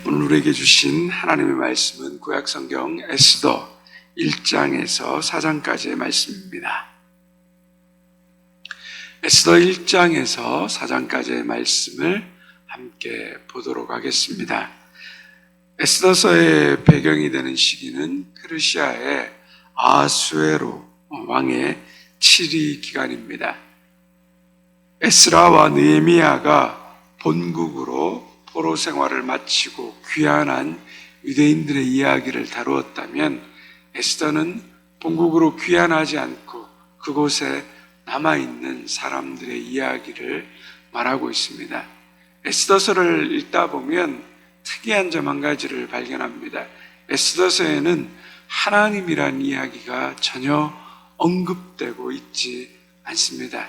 오늘 우리에게 주신 하나님의 말씀은 구약성경 에스더 1장에서 4장까지의 말씀입니다. 에스더 1장에서 4장까지의 말씀을 함께 보도록 하겠습니다. 에스더서의 배경이 되는 시기는 페르시아의 아수에로 왕의 치리 기간입니다. 에스라와 느헤미야가 본국으로 포로 생활을 마치고 귀환한 유대인들의 이야기를 다루었다면 에스더는 본국으로 귀환하지 않고 그곳에 남아있는 사람들의 이야기를 말하고 있습니다. 에스더서를 읽다 보면 특이한 점 한 가지를 발견합니다. 에스더서에는 하나님이란 이야기가 전혀 언급되고 있지 않습니다.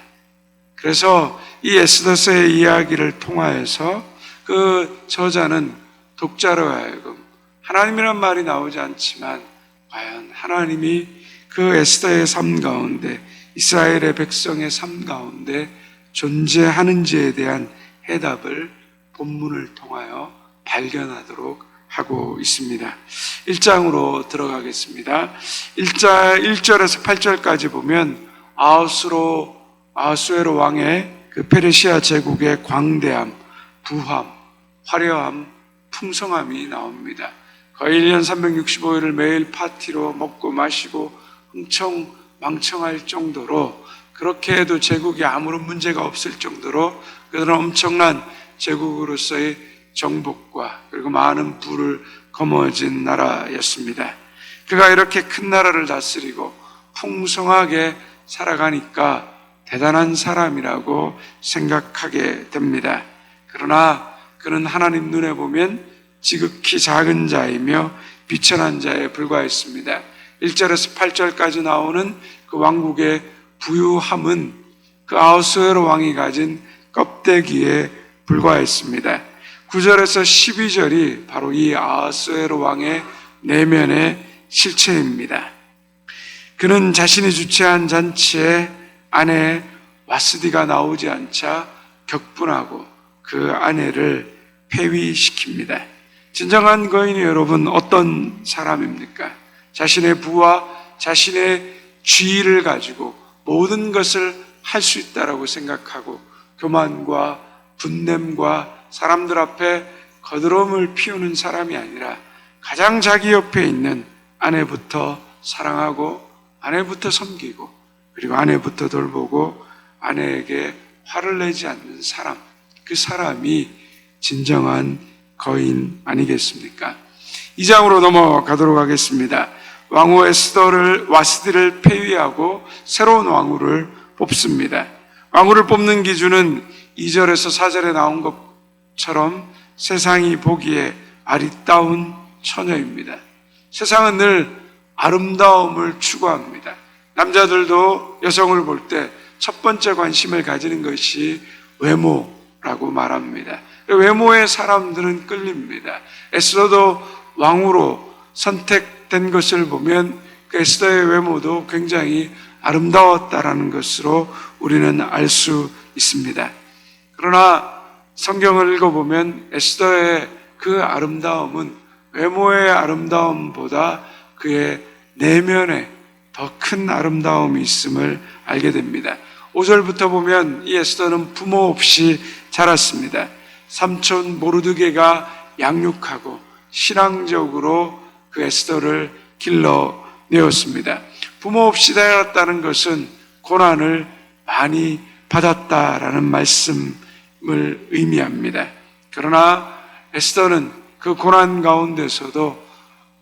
그래서 이 에스더서의 이야기를 통하여서 그 저자는 독자로 하여금 하나님이란 말이 나오지 않지만 과연 하나님이 그 에스더의 삶 가운데 이스라엘의 백성의 삶 가운데 존재하는지에 대한 해답을 본문을 통하여 발견하도록 하고 있습니다. 1장으로 들어가겠습니다. 1절에서 8절까지 보면 아수에로 왕의 그 페르시아 제국의 광대함, 부함, 화려함, 풍성함이 나옵니다. 거의 1년 365일을 매일 파티로 먹고 마시고 흥청망청할 정도로, 그렇게 해도 제국에 아무런 문제가 없을 정도로 그들은 엄청난 제국으로서의 정복과 그리고 많은 부를 거머쥔 나라였습니다. 그가 이렇게 큰 나라를 다스리고 풍성하게 살아가니까 대단한 사람이라고 생각하게 됩니다. 그러나 그는 하나님 눈에 보면 지극히 작은 자이며 비천한 자에 불과했습니다. 1절에서 8절까지 나오는 그 왕국의 부유함은 그 아수에로 왕이 가진 껍데기에 불과했습니다. 9절에서 12절이 바로 이 아수에로 왕의 내면의 실체입니다. 그는 자신이 주최한 잔치에 아내 와스디가 나오지 않자 격분하고 그 아내를 폐위시킵니다. 진정한 거인이 여러분 어떤 사람입니까? 자신의 부와 자신의 지위를 가지고 모든 것을 할 수 있다라고 생각하고 교만과 분냄과 사람들 앞에 거드름을 피우는 사람이 아니라 가장 자기 옆에 있는 아내부터 사랑하고 아내부터 섬기고 그리고 아내부터 돌보고 아내에게 화를 내지 않는 사람, 그 사람이 진정한 거인 아니겠습니까? 2장으로 넘어가도록 하겠습니다. 왕후 와스디를 폐위하고 새로운 왕후를 뽑습니다. 왕후를 뽑는 기준은 2절에서 4절에 나온 것처럼 세상이 보기에 아리따운 처녀입니다. 세상은 늘 아름다움을 추구합니다. 남자들도 여성을 볼 때 첫 번째 관심을 가지는 것이 외모라고 말합니다. 외모에 사람들은 끌립니다. 에스더도 왕후로 선택된 것을 보면 그 에스더의 외모도 굉장히 아름다웠다라는 것으로 우리는 알 수 있습니다. 그러나 성경을 읽어보면 에스더의 그 아름다움은 외모의 아름다움보다 그의 내면에 더 큰 아름다움이 있음을 알게 됩니다. 5절부터 보면 이 에스더는 부모 없이 자랐습니다. 삼촌 모르드게가 양육하고 신앙적으로 그 에스더를 길러내었습니다. 부모 없이 자랐다는 것은 고난을 많이 받았다라는 말씀을 의미합니다. 그러나 에스더는 그 고난 가운데서도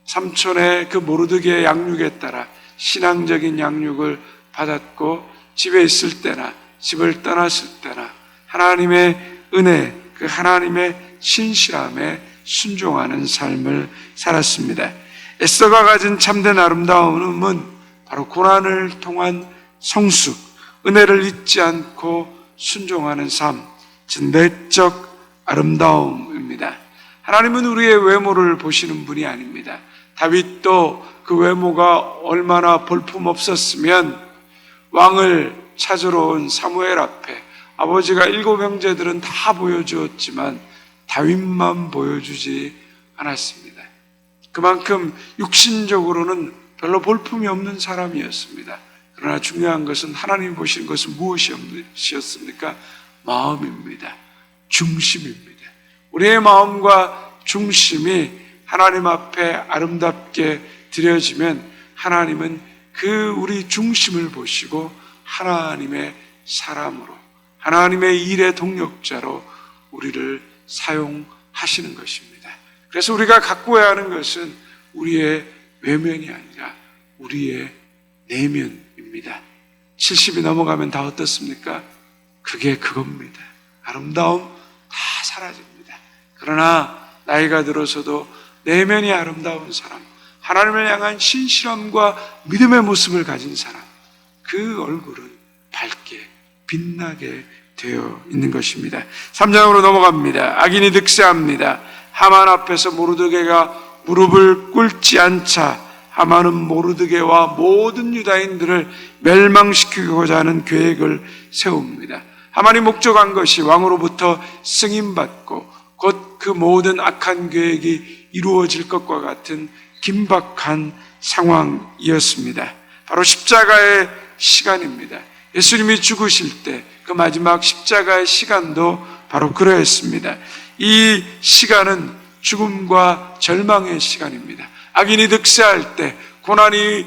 삼촌의 그 모르드게의 양육에 따라 신앙적인 양육을 받았고 집에 있을 때나 집을 떠났을 때나 하나님의 은혜, 그 하나님의 신실함에 순종하는 삶을 살았습니다. 에스더가 가진 참된 아름다움은 바로 고난을 통한 성숙, 은혜를 잊지 않고 순종하는 삶, 즉 내적 아름다움입니다. 하나님은 우리의 외모를 보시는 분이 아닙니다. 다윗도 그 외모가 얼마나 볼품없었으면 왕을 찾으러 온 사무엘 앞에 아버지가 7 형제들은 다 보여주었지만 다윗만 보여주지 않았습니다. 그만큼 육신적으로는 별로 볼품이 없는 사람이었습니다. 그러나 중요한 것은 하나님이 보시는 것은 무엇이었습니까? 마음입니다. 중심입니다. 우리의 마음과 중심이 하나님 앞에 아름답게 드려지면 하나님은 그 우리 중심을 보시고 하나님의 사람으로, 하나님의 일의 동력자로 우리를 사용하시는 것입니다. 그래서 우리가 가꾸어야 하는 것은 우리의 외면이 아니라 우리의 내면입니다. 70이 넘어가면 다 어떻습니까? 그게 그겁니다. 아름다움 다 사라집니다. 그러나 나이가 들어서도 내면이 아름다운 사람, 하나님을 향한 신실함과 믿음의 모습을 가진 사람, 그 얼굴은 밝게 빛나게 되어 있는 것입니다. 3장으로 넘어갑니다. 악인이 득세합니다. 하만 앞에서 모르드게가 무릎을 꿇지 않자 하만은 모르드게와 모든 유다인들을 멸망시키고자 하는 계획을 세웁니다. 하만이 목적한 것이 왕으로부터 승인받고 곧 그 모든 악한 계획이 이루어질 것과 같은 긴박한 상황이었습니다. 바로 십자가의 시간입니다. 예수님이 죽으실 때 그 마지막 십자가의 시간도 바로 그러했습니다. 이 시간은 죽음과 절망의 시간입니다. 악인이 득세할 때, 고난이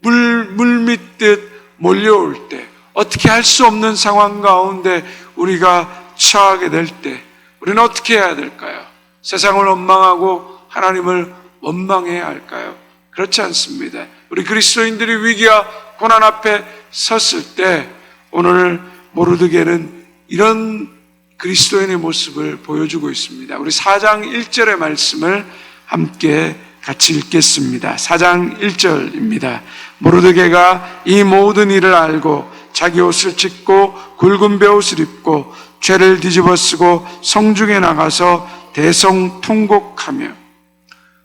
물밀듯 몰려올 때, 어떻게 할 수 없는 상황 가운데 우리가 처하게 될 때 우리는 어떻게 해야 될까요? 세상을 원망하고 하나님을 원망해야 할까요? 그렇지 않습니다. 우리 그리스도인들이 위기와 고난 앞에 섰을 때 오늘 모르드게는 이런 그리스도인의 모습을 보여주고 있습니다. 우리 4장 1절의 말씀을 함께 같이 읽겠습니다. 4장 1절입니다. 모르드게가 이 모든 일을 알고 자기 옷을 찢고 굵은 베옷을 입고 죄를 뒤집어 쓰고 성중에 나가서 대성통곡하며,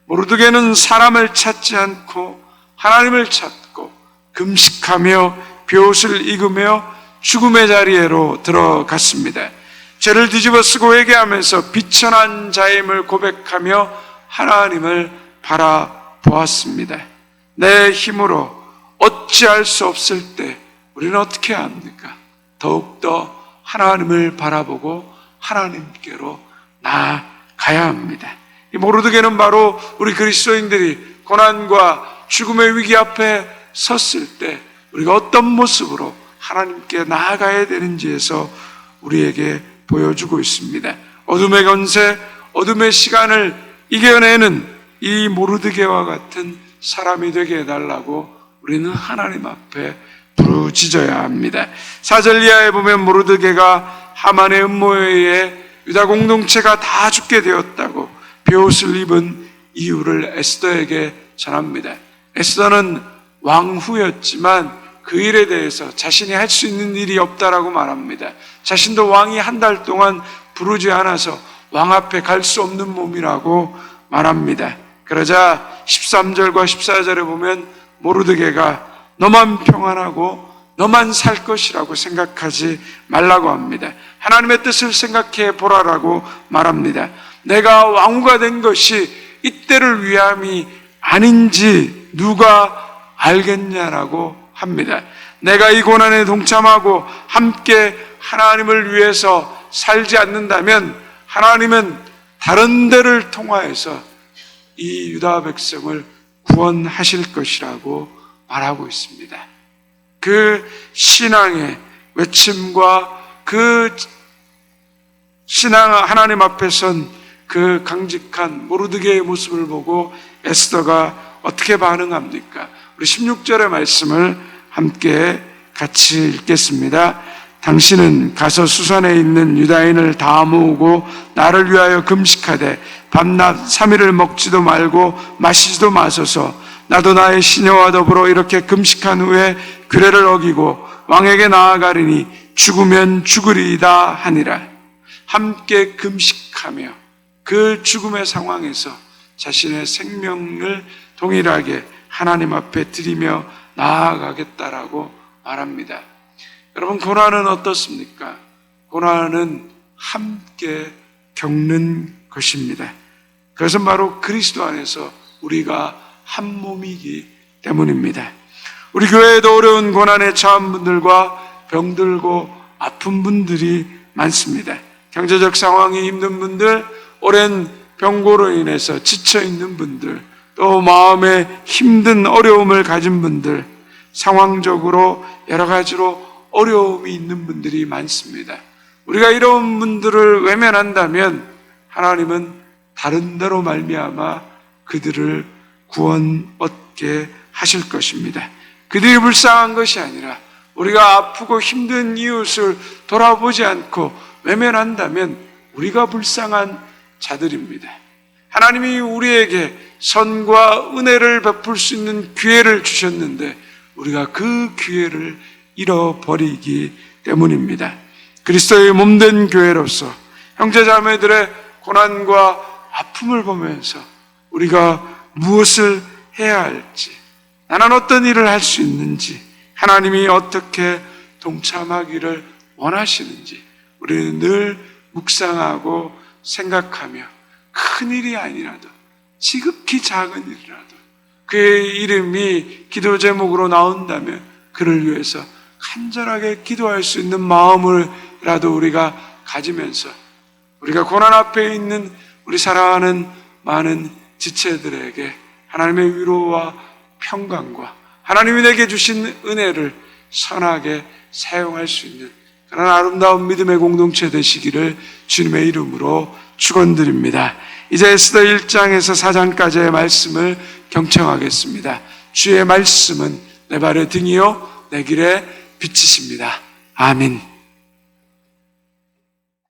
모르드게는 사람을 찾지 않고 하나님을 찾고 금식하며 베옷을 익으며 죽음의 자리에로 들어갔습니다. 죄를 뒤집어 쓰고 회개하면서 비천한 자임을 고백하며 하나님을 바라보았습니다. 내 힘으로 어찌할 수 없을 때 우리는 어떻게 해야 합니까? 더욱더 하나님을 바라보고 하나님께로 나아가야 합니다. 이 모르드게는 바로 우리 그리스도인들이 고난과 죽음의 위기 앞에 섰을 때 우리가 어떤 모습으로 하나님께 나아가야 되는지에서 우리에게 보여주고 있습니다. 어둠의 권세, 어둠의 시간을 이겨내는 이 모르드게와 같은 사람이 되게 해달라고 우리는 하나님 앞에 부르짖어야 합니다. 4절 이하에 보면 모르드게가 하만의 음모에 의해 유다 공동체가 다 죽게 되었다고 베옷을 입은 이유를 에스더에게 전합니다. 에스더는 왕후였지만 그 일에 대해서 자신이 할 수 있는 일이 없다라고 말합니다. 자신도 왕이 한 달 동안 부르지 않아서 왕 앞에 갈 수 없는 몸이라고 말합니다. 그러자 13절과 14절에 보면 모르드게가 너만 평안하고 너만 살 것이라고 생각하지 말라고 합니다. 하나님의 뜻을 생각해 보라라고 말합니다. 내가 왕후가 된 것이 이때를 위함이 아닌지 누가 알겠냐라고 합니다. 내가 이 고난에 동참하고 함께 하나님을 위해서 살지 않는다면 하나님은 다른 데를 통하여서 이 유다 백성을 구원하실 것이라고 말하고 있습니다. 그 신앙의 외침과 그 신앙 하나님 앞에 선 그 강직한 모르드게의 모습을 보고 에스더가 어떻게 반응합니까? 우리 16절의 말씀을 함께 같이 읽겠습니다. 당신은 가서 수산에 있는 유다인을 다 모으고 나를 위하여 금식하되 밤낮 3일을 먹지도 말고 마시지도 마소서. 나도 나의 시녀와 더불어 이렇게 금식한 후에 규례를 어기고 왕에게 나아가리니 죽으면 죽으리이다 하니라. 함께 금식하며 그 죽음의 상황에서 자신의 생명을 동일하게 하나님 앞에 드리며 나아가겠다라고 말합니다. 여러분, 고난은 어떻습니까? 고난은 함께 겪는 것입니다. 그것은 바로 그리스도 안에서 우리가 한 몸이기 때문입니다. 우리 교회에도 어려운 고난에 처한 분들과 병들고 아픈 분들이 많습니다. 경제적 상황이 힘든 분들, 오랜 병고로 인해서 지쳐있는 분들, 또 마음에 힘든 어려움을 가진 분들, 상황적으로 여러 가지로 어려움이 있는 분들이 많습니다. 우리가 이런 분들을 외면한다면 하나님은 다른 데로 말미암아 그들을 구원 얻게 하실 것입니다. 그들이 불쌍한 것이 아니라 우리가 아프고 힘든 이웃을 돌아보지 않고 외면한다면 우리가 불쌍한 자들입니다. 하나님이 우리에게 선과 은혜를 베풀 수 있는 기회를 주셨는데 우리가 그 기회를 잃어버리기 때문입니다. 그리스도의 몸된 교회로서 형제자매들의 고난과 아픔을 보면서 우리가 무엇을 해야 할지, 나는 어떤 일을 할 수 있는지, 하나님이 어떻게 동참하기를 원하시는지 우리는 늘 묵상하고 생각하며 큰 일이 아니라도 지극히 작은 일이라도 그의 이름이 기도 제목으로 나온다면 그를 위해서 간절하게 기도할 수 있는 마음을라도 우리가 가지면서 우리가 고난 앞에 있는 우리 사랑하는 많은 지체들에게 하나님의 위로와 평강과 하나님이 내게 주신 은혜를 선하게 사용할 수 있는 그런 아름다운 믿음의 공동체 되시기를 주님의 이름으로 축원드립니다. 이제 에스더 1장에서 4장까지의 말씀을 경청하겠습니다. 주의 말씀은 내 발의 등이요 내 길의 빛이십니다. 아멘.